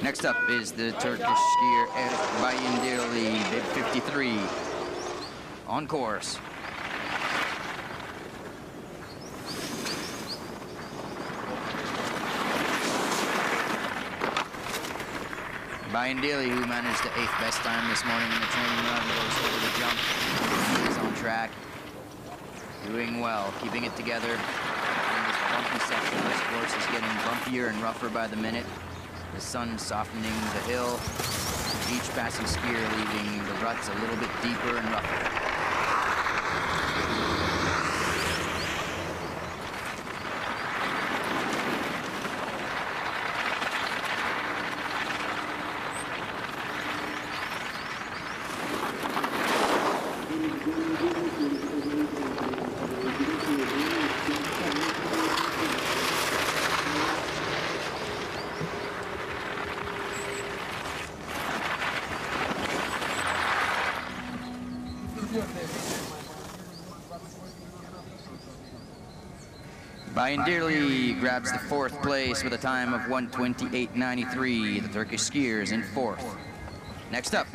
Next up is the Turkish skier Esat Bayindirli, bib 53, on course. Bayindirli, who managed the 8th best time this morning in the training run, goes over the jump. He's on track, doing well, keeping it together. And this bumpy section of this course is getting bumpier and rougher by the minute. The sun softening the hill, each passing skier leaving the ruts a little bit deeper and rougher. Bayindirli grabs the 4th place with a time of 1:28.93. The Turkish skiers in 4th. Next up,